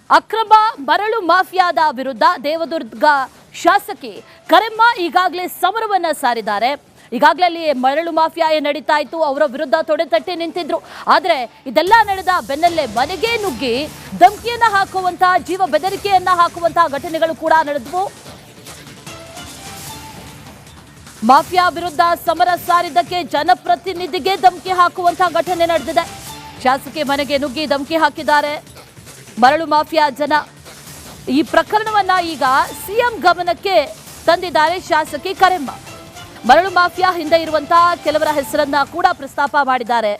ಅಕ್ರಮ ಮರಳು ಮಾಫಿಯಾದ ವಿರುದ್ಧ ದೇವದುರ್ಗ ಶಾಸಕಿ ಕರೆಮ್ಮ ಈಗಾಗಲೇ ಸಮರವನ್ನ ಸಾರಿದ್ದಾರೆ. ಈಗಾಗಲೇ ಅಲ್ಲಿ ಮರಳು ಮಾಫಿಯಾ ನಡೀತಾ ಇತ್ತು, ಅವರ ವಿರುದ್ಧ ತೊಡೆತಟ್ಟಿ ನಿಂತಿದ್ರು. ಆದರೆ ಇದೆಲ್ಲ ನಡೆದ ಬೆನ್ನಲ್ಲೇ ಮನೆಗೆ ನುಗ್ಗಿ ಧಮಕಿಯನ್ನ ಹಾಕುವಂತಹ, ಜೀವ ಬೆದರಿಕೆಯನ್ನ ಹಾಕುವಂತಹ ಘಟನೆಗಳು ಕೂಡ ನಡೆದವು. ಮಾಫಿಯಾ ವಿರುದ್ಧ ಸಮರ ಸಾರಿದ್ದಕ್ಕೆ ಜನಪ್ರತಿನಿಧಿಗೆ ಧಮಕಿ ಹಾಕುವಂತಹ ಘಟನೆ ನಡೆದಿದೆ. ಶಾಸಕಿ ಮನೆಗೆ ನುಗ್ಗಿ ಧಮಕಿ ಹಾಕಿದ್ದಾರೆ ಮರಳು ಮಾಫಿಯಾ ಜನ. ಈ ಪ್ರಕರಣವನ್ನ ಈಗ ಸಿಎಂ ಗಮನಕ್ಕೆ ತಂದಿದ್ದಾರೆ ಶಾಸಕಿ ಕರೆಮ್ಮ. ಮರಳು ಮಾಫಿಯಾ ಹಿಂದೆ ಇರುವಂತಹ ಕೆಲವರ ಹೆಸರನ್ನ ಕೂಡ ಪ್ರಸ್ತಾಪ ಮಾಡಿದ್ದಾರೆ.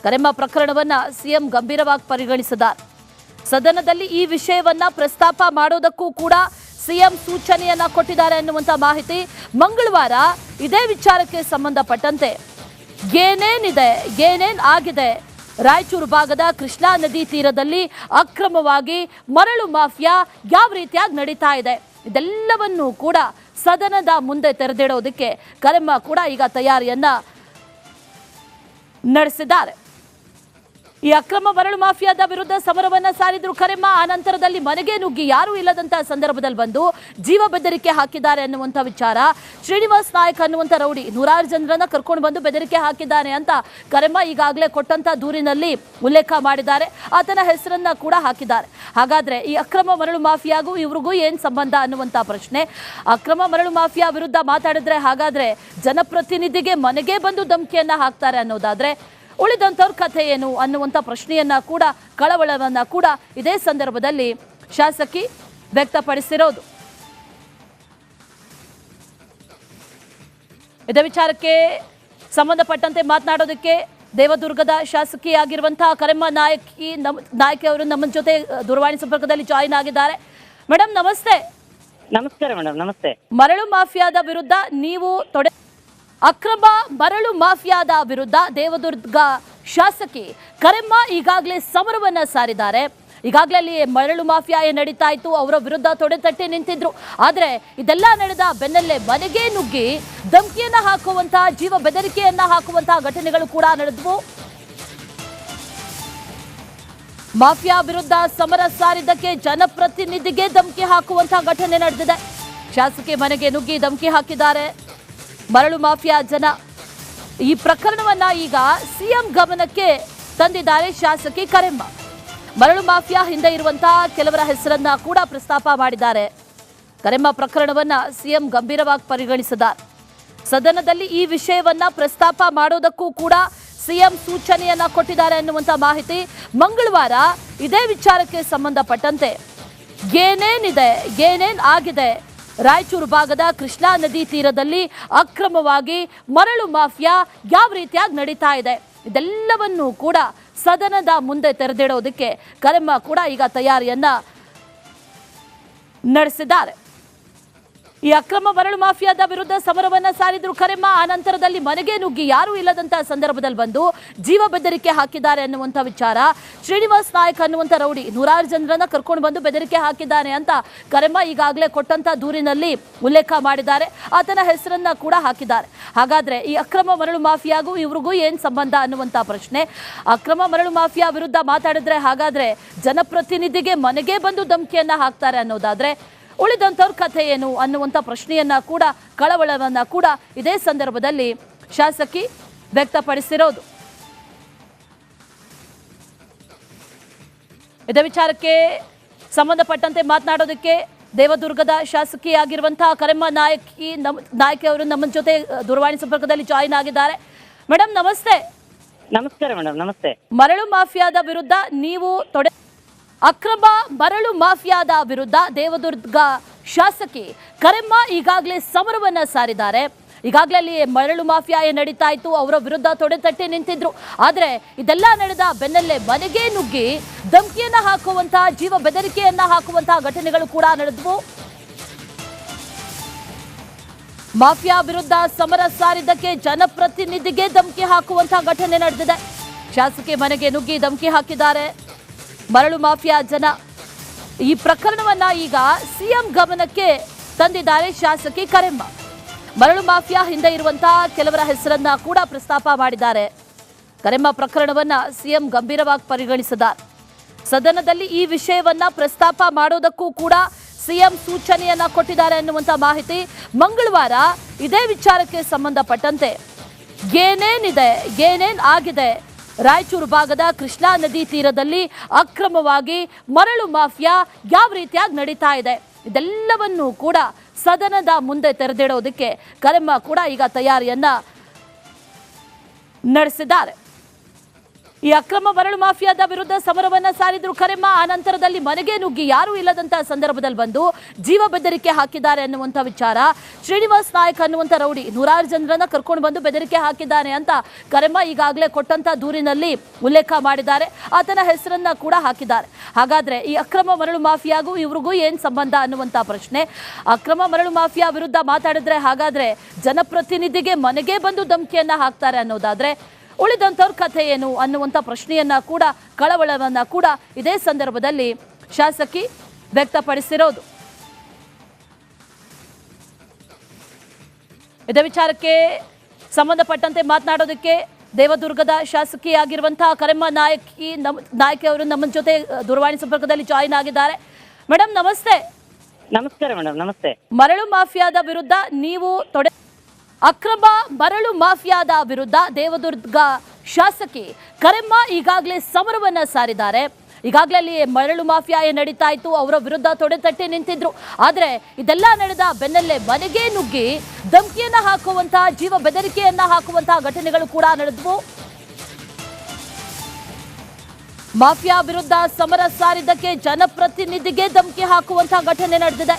ಕರೆಮ್ಮ ಪ್ರಕರಣವನ್ನ ಸಿಎಂ ಗಂಭೀರವಾಗಿ ಪರಿಗಣಿಸಿದ್ದಾರೆ. ಸದನದಲ್ಲಿ ಈ ವಿಷಯವನ್ನ ಪ್ರಸ್ತಾಪ ಮಾಡೋದಕ್ಕೂ ಕೂಡ ಸಿಎಂ ಸೂಚನೆಯನ್ನ ಕೊಟ್ಟಿದ್ದಾರೆ ಅನ್ನುವಂತ ಮಾಹಿತಿ. ಮಂಗಳವಾರ ಇದೇ ವಿಚಾರಕ್ಕೆ ಸಂಬಂಧಪಟ್ಟಂತೆ ಏನೇನ್ ಆಗಿದೆ, ರಾಯಚೂರು ಭಾಗದ ಕೃಷ್ಣಾ ನದಿ ತೀರದಲ್ಲಿ ಅಕ್ರಮವಾಗಿ ಮರಳು ಮಾಫಿಯಾ ಯಾವ ರೀತಿಯಾಗಿ ನಡೀತಾ ಇದೆ, ಇದೆಲ್ಲವನ್ನೂ ಕೂಡ ಸದನದ ಮುಂದೆ ತೆರೆದಿಡೋದಕ್ಕೆ ಕರೆಮ್ಮ ಕೂಡ ಈಗ ತಯಾರಿಯನ್ನ ನಡೆಸಿದ್ದಾರೆ. ಈ ಅಕ್ರಮ ಮರಳು ಮಾಫಿಯಾದ ವಿರುದ್ಧ ಸಮರವನ್ನ ಸಾರಿದ್ರು ಕರೆಮ್ಮ. ಆ ನಂತರದಲ್ಲಿ ಮನೆಗೆ ನುಗ್ಗಿ ಯಾರೂ ಇಲ್ಲದಂತಹ ಸಂದರ್ಭದಲ್ಲಿ ಬಂದು ಜೀವ ಬೆದರಿಕೆ ಹಾಕಿದ್ದಾರೆ ಅನ್ನುವಂಥ ವಿಚಾರ. ಶ್ರೀನಿವಾಸ್ ನಾಯಕ್ ಅನ್ನುವಂಥ ರೌಡಿ ನೂರಾರು ಜನರನ್ನ ಕರ್ಕೊಂಡು ಬಂದು ಬೆದರಿಕೆ ಹಾಕಿದ್ದಾನೆ ಅಂತ ಕರೆಮ್ಮ ಈಗಾಗಲೇ ಕೊಟ್ಟಂತ ದೂರಿನಲ್ಲಿ ಉಲ್ಲೇಖ ಮಾಡಿದ್ದಾರೆ. ಆತನ ಹೆಸರನ್ನ ಕೂಡ ಹಾಕಿದ್ದಾರೆ. ಹಾಗಾದ್ರೆ ಈ ಅಕ್ರಮ ಮರಳು ಮಾಫಿಯಾಗೂ ಇವ್ರಿಗೂ ಏನ್ ಸಂಬಂಧ ಅನ್ನುವಂಥ ಪ್ರಶ್ನೆ. ಅಕ್ರಮ ಮರಳು ಮಾಫಿಯಾ ವಿರುದ್ಧ ಮಾತಾಡಿದ್ರೆ ಹಾಗಾದ್ರೆ ಜನಪ್ರತಿನಿಧಿಗೆ ಮನೆಗೆ ಬಂದು ಧಮಕಿಯನ್ನ ಹಾಕ್ತಾರೆ ಅನ್ನೋದಾದ್ರೆ ಉಳಿದಂಥವ್ರ ಕಥೆ ಏನು ಅನ್ನುವಂಥ ಪ್ರಶ್ನೆಯನ್ನ ಕೂಡ, ಕಳವಳವನ್ನ ಕೂಡ ಇದೇ ಸಂದರ್ಭದಲ್ಲಿ ಶಾಸಕಿ ವ್ಯಕ್ತಪಡಿಸಿರೋದು. ಇದೇ ವಿಚಾರಕ್ಕೆ ಸಂಬಂಧಪಟ್ಟಂತೆ ಮಾತನಾಡೋದಕ್ಕೆ ದೇವದುರ್ಗದ ಶಾಸಕಿಯಾಗಿರುವಂತಹ ಕರೆಮ್ಮ ನಾಯಕಿ ಅವರು ನಮ್ಮ ಜೊತೆ ದೂರವಾಣಿ ಸಂಪರ್ಕದಲ್ಲಿ ಜಾಯಿನ್ ಆಗಿದ್ದಾರೆ. ಮೇಡಮ್ ನಮಸ್ತೆ. ನಮಸ್ಕಾರ ಮೇಡಮ್. ನಮಸ್ತೆ. ಮರಳು ಮಾಫಿಯಾದ ವಿರುದ್ಧ ನೀವು ಅಕ್ರಮ ಮರಳು ಮಾಫಿಯಾದ ವಿರುದ್ಧ ದೇವದುರ್ಗ ಶಾಸಕಿ ಕರೆಮ್ಮ ಈಗಾಗಲೇ ಸಮರವನ್ನ ಸಾರಿದ್ದಾರೆ. ಈಗಾಗಲೇ ಅಲ್ಲಿ ಮರಳು ಮಾಫಿಯಾ ನಡೀತಾ ಇತ್ತು, ಅವರ ವಿರುದ್ಧ ತೊಡೆತಟ್ಟಿ ನಿಂತಿದ್ರು. ಆದರೆ ಇದೆಲ್ಲ ನಡೆದ ಬೆನ್ನಲ್ಲೇ ಮನೆಗೆ ನುಗ್ಗಿ ಧಮಕಿಯನ್ನ ಹಾಕುವಂತಹ, ಜೀವ ಬೆದರಿಕೆಯನ್ನ ಹಾಕುವಂತಹ ಘಟನೆಗಳು ಕೂಡ ನಡೆದವು. ಮಾಫಿಯಾ ವಿರುದ್ಧ ಸಮರ ಸಾರಿದ್ದಕ್ಕೆ ಜನಪ್ರತಿನಿಧಿಗೆ ಧಮಕಿ ಹಾಕುವಂತಹ ಘಟನೆ ನಡೆದಿದೆ. ಶಾಸಕಿ ಮನೆಗೆ ನುಗ್ಗಿ ಧಮಕಿ ಹಾಕಿದ್ದಾರೆ ಮರಳು ಮಾಫಿಯಾ ಜನ. ಈ ಪ್ರಕರಣವನ್ನ ಈಗ ಸಿಎಂ ಗಮನಕ್ಕೆ ತಂದಿದ್ದಾರೆ ಶಾಸಕಿ ಕರೆಮ್ಮ. ಮರಳು ಮಾಫಿಯಾ ಹಿಂದೆ ಇರುವಂತಹ ಕೆಲವರ ಹೆಸರನ್ನ ಕೂಡ ಪ್ರಸ್ತಾಪ ಮಾಡಿದ್ದಾರೆ. ಕರೆಮ್ಮ ಪ್ರಕರಣವನ್ನ ಸಿಎಂ ಗಂಭೀರವಾಗಿ ಪರಿಗಣಿಸಿದ್ದಾರೆ. ಸದನದಲ್ಲಿ ಈ ವಿಷಯವನ್ನ ಪ್ರಸ್ತಾಪ ಮಾಡೋದಕ್ಕೂ ಕೂಡ ಸಿಎಂ ಸೂಚನೆಯನ್ನ ಕೊಟ್ಟಿದ್ದಾರೆ ಅನ್ನುವಂಥ ಮಾಹಿತಿ. ಮಂಗಳವಾರ ಇದೇ ವಿಚಾರಕ್ಕೆ ಸಂಬಂಧಪಟ್ಟಂತೆ ಏನೇನ್ ಆಗಿದೆ, ರಾಯಚೂರು ಭಾಗದ ಕೃಷ್ಣಾ ನದಿ ತೀರದಲ್ಲಿ ಅಕ್ರಮವಾಗಿ ಮರಳು ಮಾಫಿಯಾ ಯಾವ ರೀತಿಯಾಗಿ ನಡೀತಾ ಇದೆ, ಇದೆಲ್ಲವನ್ನೂ ಕೂಡ ಸದನದ ಮುಂದೆ ತೆರೆದಿಡೋದಕ್ಕೆ ಕರೆಮ್ಮ ಕೂಡ ಈಗ ತಯಾರಿಯನ್ನ ನಡೆಸಿದ್ದಾರೆ. ಈ ಅಕ್ರಮ ಮರಳು ಮಾಫಿಯಾದ ವಿರುದ್ಧ ಸಮರವನ್ನ ಸಾರಿದ್ರು ಕರೆಮ್ಮ. ಆ ನಂತರದಲ್ಲಿ ಮನೆಗೆ ನುಗ್ಗಿ ಯಾರೂ ಇಲ್ಲದಂತಹ ಸಂದರ್ಭದಲ್ಲಿ ಬಂದು ಜೀವ ಬೆದರಿಕೆ ಹಾಕಿದ್ದಾರೆ ಅನ್ನುವಂಥ ವಿಚಾರ. ಶ್ರೀನಿವಾಸ್ ನಾಯಕ್ ಅನ್ನುವಂಥ ರೌಡಿ ನೂರಾರು ಜನರನ್ನ ಕರ್ಕೊಂಡು ಬಂದು ಬೆದರಿಕೆ ಹಾಕಿದ್ದಾನೆ ಅಂತ ಕರೆಮ್ಮ ಈಗಾಗಲೇ ಕೊಟ್ಟಂತ ದೂರಿನಲ್ಲಿ ಉಲ್ಲೇಖ ಮಾಡಿದ್ದಾರೆ. ಆತನ ಹೆಸರನ್ನ ಕೂಡ ಹಾಕಿದ್ದಾರೆ. ಹಾಗಾದ್ರೆ ಈ ಅಕ್ರಮ ಮರಳು ಮಾಫಿಯಾಗೂ ಇವ್ರಿಗೂ ಏನ್ ಸಂಬಂಧ ಅನ್ನುವಂಥ ಪ್ರಶ್ನೆ. ಅಕ್ರಮ ಮರಳು ಮಾಫಿಯಾ ವಿರುದ್ಧ ಮಾತಾಡಿದ್ರೆ ಹಾಗಾದ್ರೆ ಜನಪ್ರತಿನಿಧಿಗೆ ಮನೆಗೆ ಬಂದು ಧಮಕಿಯನ್ನ ಹಾಕ್ತಾರೆ ಅನ್ನೋದಾದ್ರೆ ಉಳಿದಂಥವ್ರ ಕಥೆ ಏನು ಅನ್ನುವಂಥ ಪ್ರಶ್ನೆಯನ್ನ ಕೂಡ, ಕಳವಳವನ್ನ ಕೂಡ ಇದೇ ಸಂದರ್ಭದಲ್ಲಿ ಶಾಸಕಿ ವ್ಯಕ್ತಪಡಿಸಿರೋದು. ಇದೇ ವಿಚಾರಕ್ಕೆ ಸಂಬಂಧಪಟ್ಟಂತೆ ಮಾತನಾಡೋದಕ್ಕೆ ದೇವದುರ್ಗದ ಶಾಸಕಿಯಾಗಿರುವಂತಹ ಕರೆಮ್ಮ ನಾಯಕಿ ಅವರು ನಮ್ಮ ಜೊತೆ ದೂರವಾಣಿ ಸಂಪರ್ಕದಲ್ಲಿ ಜಾಯಿನ್ ಆಗಿದ್ದಾರೆ. ಮೇಡಮ್ ನಮಸ್ತೆ. ನಮಸ್ಕಾರ ಮೇಡಮ್. ನಮಸ್ತೆ. ಮರಳು ಮಾಫಿಯಾದ ವಿರುದ್ಧ ನೀವು ಅಕ್ರಮ ಮರಳು ಮಾಫಿಯಾದ ವಿರುದ್ಧ ದೇವದುರ್ಗ ಶಾಸಕಿ ಕರೆಮ್ಮ ಈಗಾಗಲೇ ಸಮರವನ್ನ ಸಾರಿದ್ದಾರೆ. ಈಗಾಗಲೇ ಅಲ್ಲಿ ಮರಳು ಮಾಫಿಯಾ ನಡೀತಾ ಇತ್ತು, ಅವರ ವಿರುದ್ಧ ತೊಡೆತಟ್ಟಿ ನಿಂತಿದ್ರು. ಆದರೆ ಇದೆಲ್ಲ ನಡೆದ ಬೆನ್ನಲ್ಲೇ ಮನೆಗೆ ನುಗ್ಗಿ ಧಮಕಿಯನ್ನ ಹಾಕುವಂತಹ, ಜೀವ ಬೆದರಿಕೆಯನ್ನ ಹಾಕುವಂತಹ ಘಟನೆಗಳು ಕೂಡ ನಡೆದವು. ಮಾಫಿಯಾ ವಿರುದ್ಧ ಸಮರ ಸಾರಿದ್ದಕ್ಕೆ ಜನಪ್ರತಿನಿಧಿಗೆ ಧಮಕಿ ಹಾಕುವಂತಹ ಘಟನೆ ನಡೆದಿದೆ. ಶಾಸಕಿ ಮನೆಗೆ ನುಗ್ಗಿ ಧಮಕಿ ಹಾಕಿದ್ದಾರೆ ಮರಳು ಮಾಫಿಯಾ ಜನ. ಈ ಪ್ರಕರಣವನ್ನ ಈಗ ಸಿಎಂ ಗಮನಕ್ಕೆ ತಂದಿದ್ದಾರೆ ಶಾಸಕಿ ಕರೆಮ್ಮ. ಮರಳು ಮಾಫಿಯಾ ಹಿಂದೆ ಇರುವಂತಹ ಕೆಲವರ ಹೆಸರನ್ನ ಕೂಡ ಪ್ರಸ್ತಾಪ ಮಾಡಿದ್ದಾರೆ. ಕರೆಮ್ಮ ಪ್ರಕರಣವನ್ನ ಸಿಎಂ ಗಂಭೀರವಾಗಿ ಪರಿಗಣಿಸಿದ್ದಾರೆ. ಸದನದಲ್ಲಿ ಈ ವಿಷಯವನ್ನ ಪ್ರಸ್ತಾಪ ಮಾಡೋದಕ್ಕೂ ಕೂಡ ಸಿಎಂ ಸೂಚನೆಯನ್ನ ಕೊಟ್ಟಿದ್ದಾರೆ ಅನ್ನುವಂತ ಮಾಹಿತಿ. ಮಂಗಳವಾರ ಇದೇ ವಿಚಾರಕ್ಕೆ ಸಂಬಂಧಪಟ್ಟಂತೆ ಏನೇನ್ ಆಗಿದೆ, ರಾಯಚೂರು ಭಾಗದ ಕೃಷ್ಣಾ ನದಿ ತೀರದಲ್ಲಿ ಅಕ್ರಮವಾಗಿ ಮರಳು ಮಾಫಿಯಾ ಯಾವ ರೀತಿಯಾಗಿ ನಡೀತಾ ಇದೆ, ಇದೆಲ್ಲವನ್ನೂ ಕೂಡ ಸದನದ ಮುಂದೆ ತೆರೆದಿಡೋದಕ್ಕೆ ಕರೆಮ್ಮ ಕೂಡ ಈಗ ತಯಾರಿಯನ್ನ ನಡೆಸಿದ್ದಾರೆ. ಈ ಅಕ್ರಮ ಮರಳು ಮಾಫಿಯಾದ ವಿರುದ್ಧ ಸಮರವನ್ನ ಸಾರಿದ್ರು ಕರೆಮ್ಮ. ಆ ನಂತರದಲ್ಲಿ ಮನೆಗೆ ನುಗ್ಗಿ ಯಾರೂ ಇಲ್ಲದಂತಹ ಸಂದರ್ಭದಲ್ಲಿ ಬಂದು ಜೀವ ಬೆದರಿಕೆ ಹಾಕಿದ್ದಾರೆ ಅನ್ನುವಂಥ ವಿಚಾರ. ಶ್ರೀನಿವಾಸ್ ನಾಯಕ್ ಅನ್ನುವಂಥ ರೌಡಿ ನೂರಾರು ಜನರನ್ನ ಕರ್ಕೊಂಡು ಬಂದು ಬೆದರಿಕೆ ಹಾಕಿದ್ದಾನೆ ಅಂತ ಕರೆಮ್ಮ ಈಗಾಗಲೇ ಕೊಟ್ಟಂತ ದೂರಿನಲ್ಲಿ ಉಲ್ಲೇಖ ಮಾಡಿದ್ದಾರೆ. ಆತನ ಹೆಸರನ್ನ ಕೂಡ ಹಾಕಿದ್ದಾರೆ. ಹಾಗಾದ್ರೆ ಈ ಅಕ್ರಮ ಮರಳು ಮಾಫಿಯಾಗೂ ಇವ್ರಿಗೂ ಏನ್ ಸಂಬಂಧ ಅನ್ನುವಂಥ ಪ್ರಶ್ನೆ. ಅಕ್ರಮ ಮರಳು ಮಾಫಿಯಾ ವಿರುದ್ಧ ಮಾತಾಡಿದ್ರೆ ಹಾಗಾದ್ರೆ ಜನಪ್ರತಿನಿಧಿಗೆ ಮನೆಗೆ ಬಂದು ಧಮಕಿಯನ್ನ ಹಾಕ್ತಾರೆ ಅನ್ನೋದಾದ್ರೆ ಉಳಿದಂಥವ್ರ ಕಥೆ ಏನು ಅನ್ನುವಂಥ ಪ್ರಶ್ನೆಯನ್ನ ಕೂಡ, ಕಳವಳವನ್ನ ಕೂಡ ಇದೇ ಸಂದರ್ಭದಲ್ಲಿ ಶಾಸಕಿ ವ್ಯಕ್ತಪಡಿಸಿರೋದು. ಇದೇ ವಿಚಾರಕ್ಕೆ ಸಂಬಂಧಪಟ್ಟಂತೆ ಮಾತನಾಡೋದಕ್ಕೆ ದೇವದುರ್ಗದ ಶಾಸಕಿಯಾಗಿರುವಂತಹ ಕರೆಮ್ಮ ನಾಯಕಿ ಅವರು ನಮ್ಮ ಜೊತೆ ದೂರವಾಣಿ ಸಂಪರ್ಕದಲ್ಲಿ ಜಾಯಿನ್ ಆಗಿದ್ದಾರೆ. ಮೇಡಮ್ ನಮಸ್ತೆ. ನಮಸ್ಕಾರ ಮೇಡಮ್, ನಮಸ್ತೆ. ಮರಳು ಮಾಫಿಯಾದ ವಿರುದ್ಧ ನೀವು ಅಕ್ರಮ ಮರಳು ಮಾಫಿಯಾದ ವಿರುದ್ಧ ದೇವದುರ್ಗ ಶಾಸಕಿ ಕರೆಮ್ಮ ಈಗಾಗಲೇ ಸಮರವನ್ನ ಸಾರಿದ್ದಾರೆ. ಈಗಾಗಲೇ ಅಲ್ಲಿ ಮರಳು ಮಾಫಿಯಾ ನಡೀತಾ ಇತ್ತು, ಅವರ ವಿರುದ್ಧ ತೊಡೆತಟ್ಟಿ ನಿಂತಿದ್ರು. ಆದ್ರೆ ಇದೆಲ್ಲ ನಡೆದ ಬೆನ್ನಲ್ಲೇ ಮನೆಗೆ ನುಗ್ಗಿ ಧಮಕಿಯನ್ನ ಹಾಕುವಂತಹ, ಜೀವ ಬೆದರಿಕೆಯನ್ನ ಹಾಕುವಂತಹ ಘಟನೆಗಳು ಕೂಡ ನಡೆದವು. ಮಾಫಿಯಾ ವಿರುದ್ಧ ಸಮರ ಸಾರಿದ್ದಕ್ಕೆ ಜನಪ್ರತಿನಿಧಿಗೆ ಧಮಕಿ ಹಾಕುವಂತಹ ಘಟನೆ ನಡೆದಿದೆ.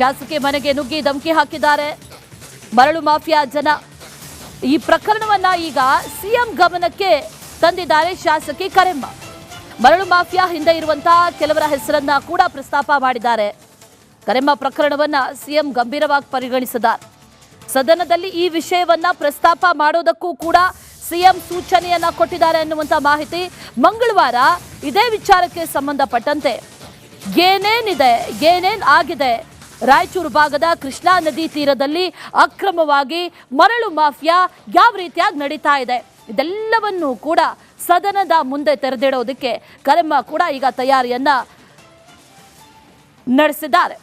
ಶಾಸಕಿ ಮನೆಗೆ ನುಗ್ಗಿ ಧಮಕಿ ಹಾಕಿದ್ದಾರೆ ಮರಳು ಮಾಫಿಯಾ ಜನ. ಈ ಪ್ರಕರಣವನ್ನ ಈಗ ಸಿಎಂ ಗಮನಕ್ಕೆ ತಂದಿದ್ದಾರೆ ಶಾಸಕಿ ಕರೆಮ್ಮ. ಮರಳು ಮಾಫಿಯಾ ಹಿಂದೆ ಇರುವಂತಹ ಕೆಲವರ ಹೆಸರನ್ನ ಕೂಡ ಪ್ರಸ್ತಾಪ ಮಾಡಿದ್ದಾರೆ. ಕರೆಮ್ಮ ಪ್ರಕರಣವನ್ನ ಸಿಎಂ ಗಂಭೀರವಾಗಿ ಪರಿಗಣಿಸಿದ್ದಾರೆ. ಸದನದಲ್ಲಿ ಈ ವಿಷಯವನ್ನ ಪ್ರಸ್ತಾಪ ಮಾಡೋದಕ್ಕೂ ಕೂಡ ಸಿಎಂ ಸೂಚನೆಯನ್ನ ಕೊಟ್ಟಿದ್ದಾರೆ ಅನ್ನುವಂತ ಮಾಹಿತಿ. ಮಂಗಳವಾರ ಇದೇ ವಿಚಾರಕ್ಕೆ ಸಂಬಂಧಪಟ್ಟಂತೆ ಏನೇನ್ ಆಗಿದೆ, ರಾಯಚೂರು ಭಾಗದ ಕೃಷ್ಣಾ ನದಿ ತೀರದಲ್ಲಿ ಅಕ್ರಮವಾಗಿ ಮರಳು ಮಾಫಿಯಾ ಯಾವ ರೀತಿಯಾಗಿ ನಡೀತಾ ಇದೆ, ಇದೆಲ್ಲವನ್ನೂ ಕೂಡ ಸದನದ ಮುಂದೆ ತೆರೆದಿಡೋದಕ್ಕೆ ಕರೆಮ್ಮ ಕೂಡ ಈಗ ತಯಾರಿಯನ್ನ ನಡೆಸಿದ್ದಾರೆ.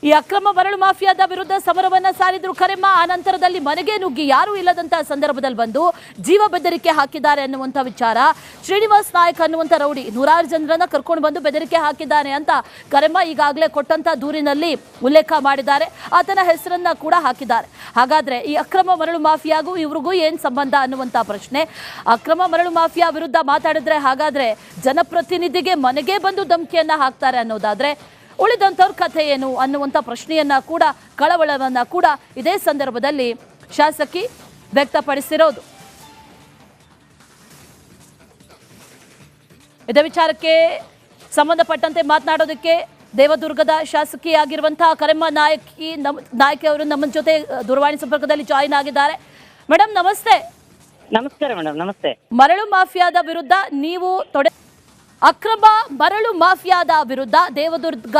ಈ ಅಕ್ರಮ ಮರಳು ಮಾಫಿಯಾದ ವಿರುದ್ಧ ಸಮರವನ್ನ ಸಾರಿದ್ರು ಕರೆಮ್ಮ. ಆ ನಂತರದಲ್ಲಿ ಮನೆಗೆ ನುಗ್ಗಿ ಯಾರೂ ಇಲ್ಲದಂತಹ ಸಂದರ್ಭದಲ್ಲಿ ಬಂದು ಜೀವ ಬೆದರಿಕೆ ಹಾಕಿದ್ದಾರೆ ಅನ್ನುವಂಥ ವಿಚಾರ. ಶ್ರೀನಿವಾಸ್ ನಾಯಕ್ ಅನ್ನುವಂಥ ರೌಡಿ ನೂರಾರು ಜನರನ್ನ ಕರ್ಕೊಂಡು ಬಂದು ಬೆದರಿಕೆ ಹಾಕಿದ್ದಾನೆ ಅಂತ ಕರೆಮ್ಮ ಈಗಾಗಲೇ ಕೊಟ್ಟಂತ ದೂರಿನಲ್ಲಿ ಉಲ್ಲೇಖ ಮಾಡಿದ್ದಾರೆ. ಆತನ ಹೆಸರನ್ನ ಕೂಡ ಹಾಕಿದ್ದಾರೆ. ಹಾಗಾದ್ರೆ ಈ ಅಕ್ರಮ ಮರಳು ಮಾಫಿಯಾಗೂ ಇವ್ರಿಗೂ ಏನ್ ಸಂಬಂಧ ಅನ್ನುವಂಥ ಪ್ರಶ್ನೆ. ಅಕ್ರಮ ಮರಳು ಮಾಫಿಯಾ ವಿರುದ್ಧ ಮಾತಾಡಿದ್ರೆ ಹಾಗಾದ್ರೆ ಜನಪ್ರತಿನಿಧಿಗೆ ಮನೆಗೆ ಬಂದು ಧಮಕಿಯನ್ನ ಹಾಕ್ತಾರೆ ಅನ್ನೋದಾದ್ರೆ ಉಳಿದಂಥವ್ರ ಕಥೆ ಏನು ಅನ್ನುವಂಥ ಪ್ರಶ್ನೆಯನ್ನ ಕೂಡ, ಕಳವಳವನ್ನ ಕೂಡ ಇದೇ ಸಂದರ್ಭದಲ್ಲಿ ಶಾಸಕಿ ವ್ಯಕ್ತಪಡಿಸಿರೋದು. ಇದೇ ವಿಚಾರಕ್ಕೆ ಸಂಬಂಧಪಟ್ಟಂತೆ ಮಾತನಾಡೋದಕ್ಕೆ ದೇವದುರ್ಗದ ಶಾಸಕಿಯಾಗಿರುವಂತಹ ಕರೆಮ್ಮ ನಾಯಕಿ ಅವರು ನಮ್ಮ ಜೊತೆ ದೂರವಾಣಿ ಸಂಪರ್ಕದಲ್ಲಿ ಜಾಯಿನ್ ಆಗಿದ್ದಾರೆ. ಮೇಡಮ್ ನಮಸ್ತೆ. ನಮಸ್ಕಾರ ಮೇಡಮ್, ನಮಸ್ತೆ. ಮರಳು ಮಾಫಿಯಾದ ವಿರುದ್ಧ ನೀವು ಅಕ್ರಮ ಮರಳು ಮಾಫಿಯಾದ ವಿರುದ್ಧ ದೇವದುರ್ಗ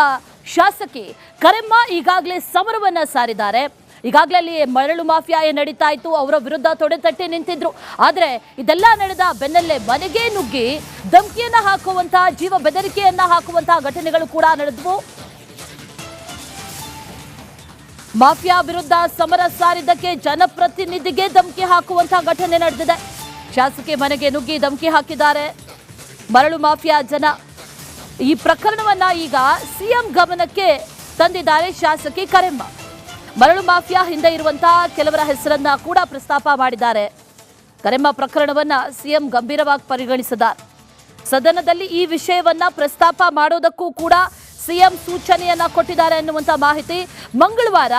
ಶಾಸಕಿ ಕರೆಮ್ಮ ಈಗಾಗಲೇ ಸಮರವನ್ನ ಸಾರಿದ್ದಾರೆ. ಈಗಾಗಲೇ ಅಲ್ಲಿ ಮರಳು ಮಾಫಿಯಾ ನಡೀತಾ ಇತ್ತು, ಅವರ ವಿರುದ್ಧ ತೊಡೆತಟ್ಟಿ ನಿಂತಿದ್ರು. ಆದ್ರೆ ಇದೆಲ್ಲ ನಡೆದ ಬೆನ್ನಲ್ಲೇ ಮನೆಗೆ ನುಗ್ಗಿ ಧಮಕಿಯನ್ನ ಹಾಕುವಂತಹ, ಜೀವ ಬೆದರಿಕೆಯನ್ನ ಹಾಕುವಂತಹ ಘಟನೆಗಳು ಕೂಡ ನಡೆದವು. ಮಾಫಿಯಾ ವಿರುದ್ಧ ಸಮರ ಸಾರಿದ್ದಕ್ಕೆ ಜನಪ್ರತಿನಿಧಿಗೆ ಧಮಕಿ ಹಾಕುವಂತಹ ಘಟನೆ ನಡೆದಿದೆ. ಶಾಸಕಿ ಮನೆಗೆ ನುಗ್ಗಿ ಧಮಕಿ ಹಾಕಿದ್ದಾರೆ ಮರಳು ಮಾಫಿಯಾ ಜನ. ಈ ಪ್ರಕರಣವನ್ನ ಈಗ ಸಿಎಂ ಗಮನಕ್ಕೆ ತಂದಿದ್ದಾರೆ ಶಾಸಕಿ ಕರೆಮ್ಮ. ಮರಳು ಮಾಫಿಯಾ ಹಿಂದೆ ಇರುವಂತಹ ಕೆಲವರ ಹೆಸರನ್ನ ಕೂಡ ಪ್ರಸ್ತಾಪ ಮಾಡಿದ್ದಾರೆ. ಕರೆಮ್ಮ ಪ್ರಕರಣವನ್ನ ಸಿಎಂ ಗಂಭೀರವಾಗಿ ಪರಿಗಣಿಸಿದ್ದಾರೆ. ಸದನದಲ್ಲಿ ಈ ವಿಷಯವನ್ನ ಪ್ರಸ್ತಾಪ ಮಾಡೋದಕ್ಕೂ ಕೂಡ ಸಿಎಂ ಸೂಚನೆಯನ್ನ ಕೊಟ್ಟಿದ್ದಾರೆ ಅನ್ನುವಂತ ಮಾಹಿತಿ. ಮಂಗಳವಾರ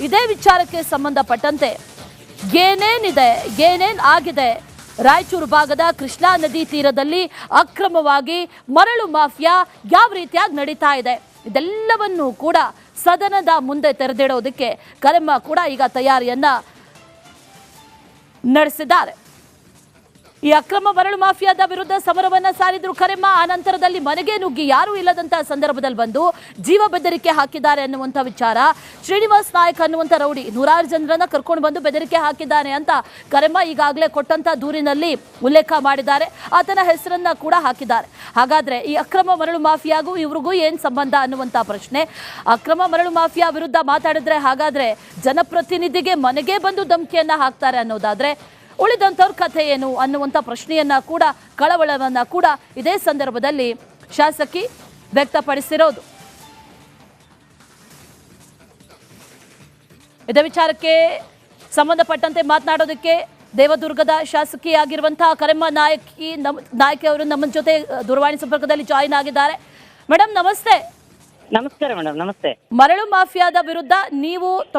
ಇದೇ ವಿಚಾರಕ್ಕೆ ಸಂಬಂಧಪಟ್ಟಂತೆ ಏನೇನ್ ಆಗಿದೆ, ರಾಯಚೂರು ಭಾಗದ ಕೃಷ್ಣಾ ನದಿ ತೀರದಲ್ಲಿ ಅಕ್ರಮವಾಗಿ ಮರಳು ಮಾಫಿಯಾ ಯಾವ ರೀತಿಯಾಗಿ ನಡೀತಾ ಇದೆ, ಇದೆಲ್ಲವನ್ನೂ ಕೂಡ ಸದನದ ಮುಂದೆ ತೆರೆದಿಡೋದಕ್ಕೆ ಕರೆಮ್ಮ ಕೂಡ ಈಗ ತಯಾರಿಯನ್ನ ನಡೆಸಿದ್ದಾರೆ. ಈ ಅಕ್ರಮ ಮರಳು ಮಾಫಿಯಾದ ವಿರುದ್ಧ ಸಮರವನ್ನ ಸಾರಿದ್ರು ಕರೆಮ್ಮ. ಆ ನಂತರದಲ್ಲಿ ಮನೆಗೆ ನುಗ್ಗಿ ಯಾರೂ ಇಲ್ಲದಂತಹ ಸಂದರ್ಭದಲ್ಲಿ ಬಂದು ಜೀವ ಬೆದರಿಕೆ ಹಾಕಿದ್ದಾರೆ ಅನ್ನುವಂಥ ವಿಚಾರ. ಶ್ರೀನಿವಾಸ್ ನಾಯಕ್ ಅನ್ನುವಂಥ ರೌಡಿ ನೂರಾರು ಜನರನ್ನ ಕರ್ಕೊಂಡು ಬಂದು ಬೆದರಿಕೆ ಹಾಕಿದ್ದಾನೆ ಅಂತ ಕರೆಮ್ಮ ಈಗಾಗಲೇ ಕೊಟ್ಟಂತ ದೂರಿನಲ್ಲಿ ಉಲ್ಲೇಖ ಮಾಡಿದ್ದಾರೆ. ಆತನ ಹೆಸರನ್ನ ಕೂಡ ಹಾಕಿದ್ದಾರೆ. ಹಾಗಾದ್ರೆ ಈ ಅಕ್ರಮ ಮರಳು ಮಾಫಿಯಾಗೂ ಇವ್ರಿಗೂ ಏನ್ ಸಂಬಂಧ ಅನ್ನುವಂಥ ಪ್ರಶ್ನೆ. ಅಕ್ರಮ ಮರಳು ಮಾಫಿಯಾ ವಿರುದ್ಧ ಮಾತಾಡಿದ್ರೆ ಹಾಗಾದ್ರೆ ಜನಪ್ರತಿನಿಧಿಗೆ ಮನೆಗೆ ಬಂದು ಧಮಕಿಯನ್ನ ಹಾಕ್ತಾರೆ ಅನ್ನೋದಾದ್ರೆ ಉಳಿದಂಥವ್ರ ಕಥೆ ಏನು ಅನ್ನುವಂಥ ಪ್ರಶ್ನೆಯನ್ನ ಕೂಡ ಕಳವಳವನ್ನ ಕೂಡ ಇದೇ ಸಂದರ್ಭದಲ್ಲಿ ಶಾಸಕಿ ವ್ಯಕ್ತಪಡಿಸಿರೋದು. ಇದೇ ವಿಚಾರಕ್ಕೆ ಸಂಬಂಧಪಟ್ಟಂತೆ ಮಾತನಾಡೋದಕ್ಕೆ ದೇವದುರ್ಗದ ಶಾಸಕಿಯಾಗಿರುವಂತಹ ಕರೆಮ್ಮ ನಾಯಕಿ ಅವರು ನಮ್ಮ ಜೊತೆ ದೂರವಾಣಿ ಸಂಪರ್ಕದಲ್ಲಿ ಜಾಯಿನ್ ಆಗಿದ್ದಾರೆ. ಮೇಡಮ್ ನಮಸ್ತೆ. ನಮಸ್ಕಾರ ಮೇಡಮ್, ನಮಸ್ತೆ. ಮರಳು ಮಾಫಿಯಾದ ವಿರುದ್ಧ ನೀವು